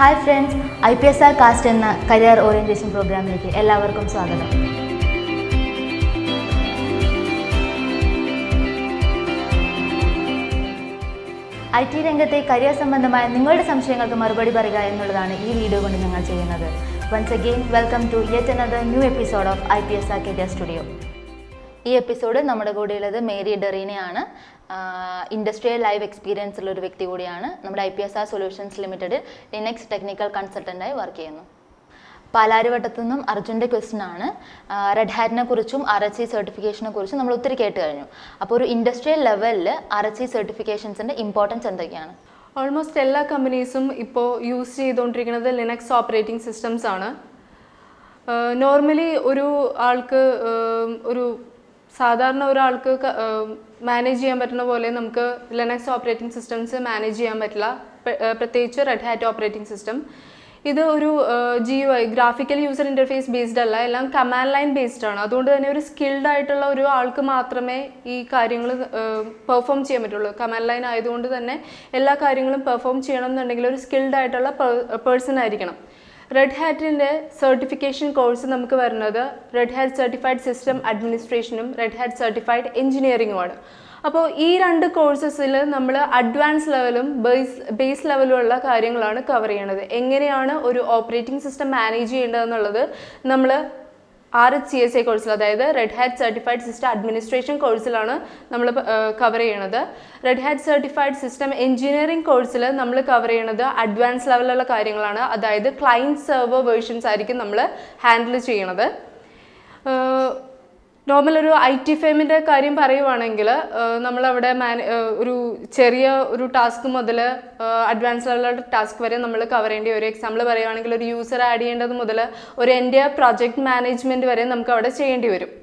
Hi friends, IPSR Cast എന്ന career orientation പ്രോഗ്രാമിലേക്ക് എല്ലാവർക്കും സ്വാഗതം. IT രംഗത്തെ കരിയർ സംബന്ധമായ നിങ്ങളുടെ സംശയങ്ങൾക്ക് മറുപടി പറയുക എന്നുള്ളതാണ് ഈ വീഡിയോ കൊണ്ട് ഞങ്ങൾ ചെയ്യുന്നത്. Once again, welcome to yet another new episode of IPSR Career Studio. ഈ എപ്പിസോഡ് നമ്മുടെ കൂടെയുള്ളത് മേരി ഡെറീനയാണ്. ഇൻഡസ്ട്രിയൽ ലൈവ് എക്സ്പീരിയൻസ് ഉള്ള ഒരു വ്യക്തി കൂടിയാണ്. നമ്മുടെ IPSR Solutions ലിമിറ്റഡിൽ ലിനക്സ് ടെക്നിക്കൽ കൺസൾട്ടൻ്റായി വർക്ക് ചെയ്യുന്നു. പാലാരിവട്ടത്തു നിന്നും അർജുൻ്റെ ക്വസ്റ്റ്യൻ ആണ്. റെഡ് ഹാറ്റിനെ കുറിച്ചും RHCE സർട്ടിഫിക്കേഷനെ കുറിച്ചും നമ്മൾ ഒത്തിരി കേട്ട് കഴിഞ്ഞു. അപ്പോൾ ഒരു ഇൻഡസ്ട്രിയൽ ലെവലിൽ RHCE സർട്ടിഫിക്കേഷൻസിൻ്റെ ഇമ്പോർട്ടൻസ് എന്തൊക്കെയാണ്? ഓൾമോസ്റ്റ് എല്ലാ കമ്പനീസും ഇപ്പോൾ യൂസ് ചെയ്തുകൊണ്ടിരിക്കുന്നത് ലിനക്സ് ഓപ്പറേറ്റിംഗ് സിസ്റ്റംസ് ആണ്. നോർമലി ഒരു ആൾക്ക് സാധാരണ ഒരാൾക്ക് മാനേജ് ചെയ്യാൻ പറ്റുന്ന പോലെ നമുക്ക് ലിനക്സ് ഓപ്പറേറ്റിംഗ് സിസ്റ്റംസ് മാനേജ് ചെയ്യാൻ പറ്റില്ല, പ്രത്യേകിച്ച് റെഡ് ഹാറ്റ് ഓപ്പറേറ്റിംഗ് സിസ്റ്റം. ഇത് ഒരു GUI graphical user interface based അല്ല, എല്ലാം കമാൻഡ് ലൈൻ ബേസ്ഡ് ആണ്. അതുകൊണ്ട് തന്നെ ഒരു സ്കിൽഡ് ആയിട്ടുള്ള ഒരു ആൾക്ക് മാത്രമേ ഈ കാര്യങ്ങൾ പെർഫോം ചെയ്യാൻ പറ്റുള്ളൂ. കമാൻഡ് ലൈൻ ആയതുകൊണ്ട് തന്നെ എല്ലാ കാര്യങ്ങളും പെർഫോം ചെയ്യണം എന്നുണ്ടെങ്കിൽ ഒരു സ്കിൽഡ് ആയിട്ടുള്ള പേഴ്സൺ ആയിരിക്കണം. റെഡ് ഹാറ്റിൻ്റെ സർട്ടിഫിക്കേഷൻ കോഴ്സ് നമുക്ക് വരുന്നത് റെഡ് ഹാറ്റ് സർട്ടിഫൈഡ് സിസ്റ്റം അഡ്മിനിസ്ട്രേഷനും റെഡ് ഹാറ്റ് സർട്ടിഫൈഡ് എഞ്ചിനീയറിംഗുമാണ്. അപ്പോൾ ഈ രണ്ട് കോഴ്സസിൽ നമ്മൾ അഡ്വാൻസ് ലെവലും ബേസ് ലെവലുമുള്ള കാര്യങ്ങളാണ് കവർ ചെയ്യണത്. എങ്ങനെയാണ് ഒരു ഓപ്പറേറ്റിംഗ് സിസ്റ്റം മാനേജ് ചെയ്യേണ്ടതെന്നുള്ളത് നമ്മൾ RHCE കോഴ്സിൽ, അതായത് Red Hat certified system administration കോഴ്സിലാണ് നമ്മൾ കവർ ചെയ്യണത്. Red Hat certified system engineering കോഴ്സിൽ നമ്മൾ കവർ ചെയ്യണത് അഡ്വാൻസ് ലെവലുള്ള കാര്യങ്ങളാണ്. അതായത് ക്ലയൻറ്റ് സെർവർ വേർഷൻസ് ആയിരിക്കും നമ്മൾ ഹാൻഡിൽ ചെയ്യണത്. നോർമൽ ഒരു IT ഫേമിൻ്റെ കാര്യം പറയുവാണെങ്കിൽ നമ്മളവിടെ ഒരു ചെറിയ ഒരു ടാസ്ക് മുതൽ അഡ്വാൻസ് ലെവലുള്ള ടാസ്ക് വരെ നമ്മൾ കവർ ചെയ്യേണ്ടി വരും. എക്സാമ്പിൾ പറയുവാണെങ്കിൽ ഒരു യൂസർ ആഡ് ചെയ്യേണ്ടത് മുതൽ ഒരു എൻ്റെ പ്രോജക്റ്റ് മാനേജ്മെൻറ്റ് വരെ നമുക്ക് അവിടെ ചെയ്യേണ്ടി വരും.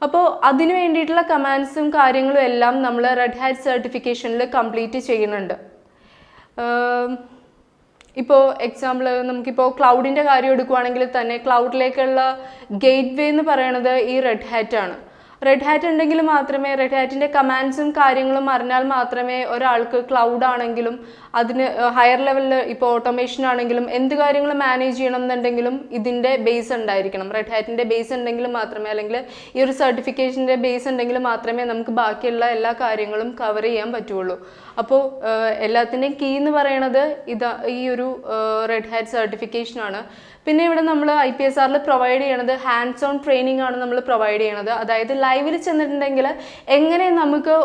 അപ്പോൾ അതിന് വേണ്ടിയിട്ടുള്ള കമാൻഡ്സും കാര്യങ്ങളും എല്ലാം നമ്മൾ റെഡ് ഹാറ്റ് സർട്ടിഫിക്കേഷനിൽ കംപ്ലീറ്റ് ചെയ്യുന്നുണ്ട്. ഇപ്പോൾ എക്സാമ്പിൾ നമുക്കിപ്പോൾ ക്ലൗഡിൻ്റെ കാര്യം എടുക്കുകയാണെങ്കിൽ തന്നെ ക്ലൗഡിലേക്കുള്ള ഗേറ്റ് വേ എന്ന് പറയുന്നത് ഈ റെഡ് ഹാറ്റ് ആണ്. റെഡ് ഹാറ്റ് ഉണ്ടെങ്കിൽ മാത്രമേ, റെഡ് ഹാറ്റിൻ്റെ കമാൻഡ്സും കാര്യങ്ങളും അറിഞ്ഞാൽ മാത്രമേ ഒരാൾക്ക് ക്ലൗഡ് ആണെങ്കിലും അതിന് ഹയർ ലെവലിൽ ഇപ്പോൾ ഓട്ടോമേഷൻ ആണെങ്കിലും എന്ത് കാര്യങ്ങൾ മാനേജ് ചെയ്യണം എന്നുണ്ടെങ്കിലും ഇതിൻ്റെ ബേസ് ഉണ്ടായിരിക്കണം. റെഡ് ഹാറ്റിൻ്റെ ബേസ് ഉണ്ടെങ്കിൽ മാത്രമേ, അല്ലെങ്കിൽ ഈ ഒരു സർട്ടിഫിക്കേഷൻ്റെ ബേസ് ഉണ്ടെങ്കിൽ മാത്രമേ നമുക്ക് ബാക്കിയുള്ള എല്ലാ കാര്യങ്ങളും കവർ ചെയ്യാൻ പറ്റുള്ളൂ. അപ്പോൾ എല്ലാത്തിൻ്റെയും കീ എന്ന് പറയണത് ഈ ഒരു റെഡ് ഹാറ്റ് സർട്ടിഫിക്കേഷനാണ്. പിന്നെ ഇവിടെ നമ്മൾ IPSRൽ പ്രൊവൈഡ് ചെയ്യണത് ഹാൻഡ്സ് ഓൺ ട്രെയിനിങ് ആണ് നമ്മൾ പ്രൊവൈഡ് ചെയ്യണത്. അതായത് ലൈവിൽ ചെന്നിട്ടുണ്ടെങ്കിൽ എങ്ങനെ നമുക്ക്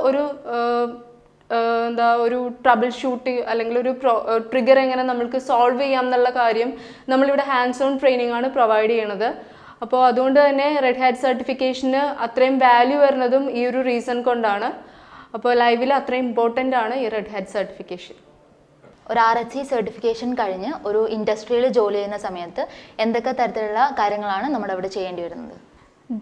ഒരു ട്രബിൾ ഷൂട്ട് അല്ലെങ്കിൽ ഒരു ട്രിഗർ എങ്ങനെ നമുക്ക് സോൾവ് ചെയ്യാം എന്നുള്ള കാര്യം നമ്മളിവിടെ ഹാൻഡ്സ് ഓൺ ട്രെയിനിങ് ആണ് പ്രൊവൈഡ് ചെയ്യണത്. അപ്പോൾ അതുകൊണ്ട് തന്നെ റെഡ് ഹാറ്റ് സർട്ടിഫിക്കേഷന് അത്രയും വാല്യൂ വരുന്നതും ഈ ഒരു റീസൺ കൊണ്ടാണ്. അപ്പോൾ ലൈവിൽ അത്രയും ഇമ്പോർട്ടൻ്റ് ആണ് ഈ റെഡ് ഹാറ്റ് സർട്ടിഫിക്കേഷൻ. ഒരു RHCE സർട്ടിഫിക്കേഷൻ കഴിഞ്ഞ് ഒരു ഇൻഡസ്ട്രിയിൽ ജോലി ചെയ്യുന്ന സമയത്ത് എന്തൊക്കെ തരത്തിലുള്ള കാര്യങ്ങളാണ് നമ്മുടെ അവിടെ ചെയ്യേണ്ടി വരുന്നത്?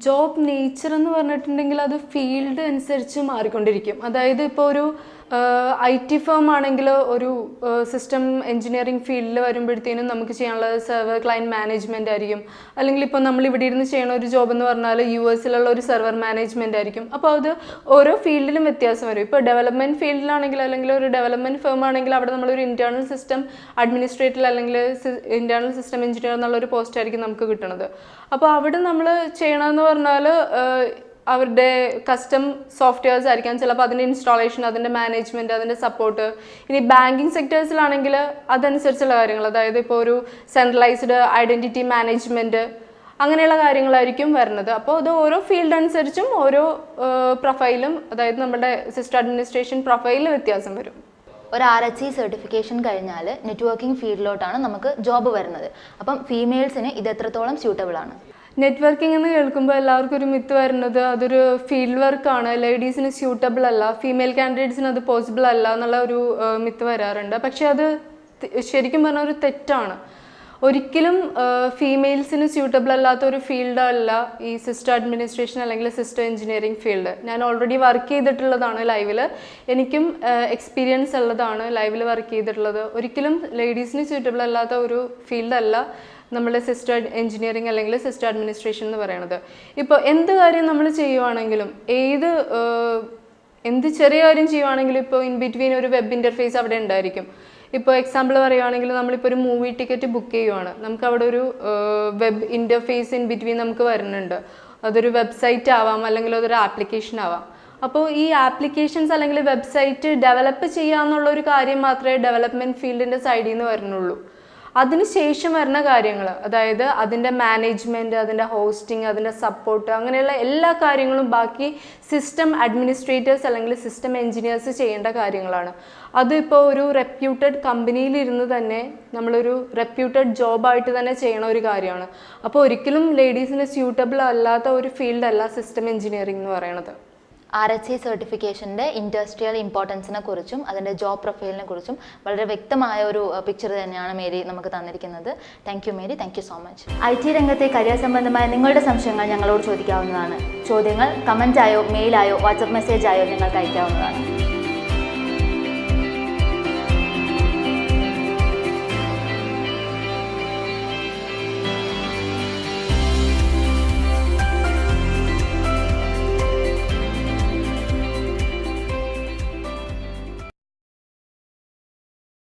ജോബ് നേച്ചർ എന്ന് പറഞ്ഞിട്ടുണ്ടെങ്കിൽ അത് ഫീൽഡ് അനുസരിച്ച് മാറിക്കൊണ്ടിരിക്കും. അതായത് ഇപ്പോൾ ഒരു IT ഫേം ആണെങ്കിൽ ഒരു സിസ്റ്റം എഞ്ചിനീയറിംഗ് ഫീൽഡിൽ വരുമ്പോഴത്തേനും നമുക്ക് ചെയ്യാനുള്ളത് സെർവർ ക്ലയൻറ്റ് മാനേജ്മെൻ്റ് ആയിരിക്കും. അല്ലെങ്കിൽ ഇപ്പോൾ നമ്മൾ ഇവിടെ ഇരുന്ന് ചെയ്യണ ഒരു ജോബ് എന്ന് പറഞ്ഞാൽ US ഒരു സെർവർ മാനേജ്മെൻ്റ് ആയിരിക്കും. അപ്പോൾ അത് ഓരോ ഫീൽഡിലും വ്യത്യാസം വരും. ഇപ്പോൾ ഡെവലപ്മെൻറ്റ് ഫീൽഡിലാണെങ്കിൽ അല്ലെങ്കിൽ ഒരു ഡെവലപ്മെൻറ്റ് ഫേം ആണെങ്കിൽ അവിടെ നമ്മളൊരു ഇൻറ്റേർണൽ സിസ്റ്റം അഡ്മിനിസ്ട്രേറ്റർ അല്ലെങ്കിൽ ഇൻറ്റേർണൽ സിസ്റ്റം എഞ്ചിനീയർ എന്നുള്ളൊരു പോസ്റ്റ് ആയിരിക്കും നമുക്ക് കിട്ടുന്നത്. അപ്പോൾ അവിടെ നമ്മൾ ചെയ്യണമെന്ന് പറഞ്ഞാൽ അവരുടെ കസ്റ്റം സോഫ്റ്റ്വെയർസ് ആയിരിക്കാം, ചിലപ്പോൾ അതിൻ്റെ ഇൻസ്റ്റാളേഷൻ, അതിൻ്റെ മാനേജ്മെൻറ്റ്, അതിൻ്റെ സപ്പോർട്ട്. ഇനി ബാങ്കിങ് സെക്ടേഴ്സിലാണെങ്കിൽ അതനുസരിച്ചുള്ള കാര്യങ്ങൾ, അതായത് ഇപ്പോൾ ഒരു സെൻട്രലൈസ്ഡ് ഐഡൻറ്റിറ്റി മാനേജ്മെൻറ്റ് അങ്ങനെയുള്ള കാര്യങ്ങളായിരിക്കും വരുന്നത്. അപ്പോൾ അത് ഓരോ ഫീൽഡ് അനുസരിച്ചും ഓരോ പ്രൊഫൈലും, അതായത് നമ്മുടെ സിസ്റ്റം അഡ്മിനിസ്ട്രേഷൻ പ്രൊഫൈലിൽ വ്യത്യാസം വരും. ഒരു RHCE സർട്ടിഫിക്കേഷൻ കഴിഞ്ഞാൽ നെറ്റ്വർക്കിംഗ് ഫീൽഡിലോട്ടാണ് നമുക്ക് ജോബ് വരുന്നത്. അപ്പം ഫീമെയിൽസിന് ഇത് എത്രത്തോളം സ്യൂട്ടബിൾ ആണ്? നെറ്റ്വർക്കിംഗ് എന്ന് കേൾക്കുമ്പോൾ എല്ലാവർക്കും ഒരു മിത്ത് വരുന്നത് അതൊരു ഫീൽഡ് വർക്കാണ്, ലേഡീസിന് സ്യൂട്ടബിൾ അല്ല, ഫീമെയിൽ കാൻഡിഡേറ്റ്സിന് അത് പോസിബിൾ അല്ല എന്നുള്ള ഒരു മിത്ത് വരാറുണ്ട്. പക്ഷെ അത് ശരിക്കും പറഞ്ഞാൽ ഒരു തെറ്റാണ്. ഒരിക്കലും ഫീമെയിൽസിന് സ്യൂട്ടബിൾ അല്ലാത്ത ഒരു ഫീൽഡ് അല്ല ഈ സിസ്റ്റം അഡ്മിനിസ്ട്രേഷൻ അല്ലെങ്കിൽ സിസ്റ്റം എഞ്ചിനീയറിംഗ് ഫീൽഡ്. ഞാൻ ഓൾറെഡി വർക്ക് ചെയ്തിട്ടുള്ളതാണ് ലൈവിൽ, എനിക്കും എക്സ്പീരിയൻസ് ഉള്ളതാണ് ലൈവിൽ വർക്ക് ചെയ്തിട്ടുള്ളത്. ഒരിക്കലും ലേഡീസിന് സ്യൂട്ടബിൾ അല്ലാത്ത ഒരു ഫീൽഡല്ല നമ്മുടെ സിസ്റ്റം എഞ്ചിനീയറിംഗ് അല്ലെങ്കിൽ സിസ്റ്റം അഡ്മിനിസ്ട്രേഷൻ എന്ന് പറയുന്നത്. ഇപ്പോൾ എന്ത് കാര്യം നമ്മൾ ചെയ്യുവാണെങ്കിലും, എന്ത് ചെറിയ കാര്യം ചെയ്യുവാണെങ്കിലും, ഇപ്പോൾ ഇൻ ബിറ്റ്വീൻ ഒരു വെബ് ഇൻ്റർഫേസ് അവിടെ ഉണ്ടായിരിക്കും. ഇപ്പോൾ എക്സാമ്പിൾ പറയുകയാണെങ്കിൽ നമ്മളിപ്പോൾ ഒരു മൂവി ടിക്കറ്റ് ബുക്ക് ചെയ്യുവാണ്, നമുക്ക് അവിടെ ഒരു വെബ് ഇൻ്റർഫേസ് ഇൻ ബിറ്റ്വീൻ നമുക്ക് വരുന്നുണ്ട്. അതൊരു വെബ്സൈറ്റ് ആവാം, അല്ലെങ്കിൽ അതൊരു ആപ്ലിക്കേഷൻ ആവാം. അപ്പോൾ ഈ ആപ്ലിക്കേഷൻസ് അല്ലെങ്കിൽ വെബ്സൈറ്റ് ഡെവലപ്പ് ചെയ്യാന്നുള്ള ഒരു കാര്യം മാത്രമേ ഡെവലപ്മെൻറ്റ് ഫീൽഡിൻ്റെ സൈഡിൽ നിന്ന് വരുന്നുള്ളൂ. അതിനുശേഷം വരുന്ന കാര്യങ്ങൾ, അതായത് അതിൻ്റെ മാനേജ്മെൻറ്റ്, അതിൻ്റെ ഹോസ്റ്റിംഗ്, അതിൻ്റെ സപ്പോർട്ട്, അങ്ങനെയുള്ള എല്ലാ കാര്യങ്ങളും ബാക്കി സിസ്റ്റം അഡ്മിനിസ്ട്രേറ്റേഴ്സ് അല്ലെങ്കിൽ സിസ്റ്റം എൻജിനീയേഴ്സ് ചെയ്യേണ്ട കാര്യങ്ങളാണ്. അതിപ്പോൾ ഒരു റെപ്യൂട്ടഡ് കമ്പനിയിലിരുന്ന് തന്നെ നമ്മളൊരു റെപ്യൂട്ടഡ് ജോബായിട്ട് തന്നെ ചെയ്യണ ഒരു കാര്യമാണ്. അപ്പോൾ ഒരിക്കലും ലേഡീസിന് സ്യൂട്ടബിൾ അല്ലാത്ത ഒരു ഫീൽഡല്ല സിസ്റ്റം എൻജിനീയറിംഗ് എന്ന് പറയുന്നത്. RHCE സർട്ടിഫിക്കേഷൻ്റെ ഇൻഡസ്ട്രിയൽ ഇമ്പോർട്ടൻസിനെ കുറിച്ചും അതിൻ്റെ ജോബ് പ്രൊഫൈലിനെ കുറിച്ചും വളരെ വ്യക്തമായ ഒരു പിക്ചർ തന്നെയാണ് മേരി നമുക്ക് തന്നിരിക്കുന്നത്. Thank you Mary, thank you so much. IT രംഗത്തെ കരിയർ സംബന്ധമായ നിങ്ങളുടെ സംശയങ്ങൾ ഞങ്ങളോട് ചോദിക്കാവുന്നതാണ്. ചോദ്യങ്ങൾ കമൻറ്റായോ മെയിലായോ വാട്സപ്പ് മെസ്സേജായോ ഞങ്ങൾക്ക് അയക്കാവുന്നതാണ്.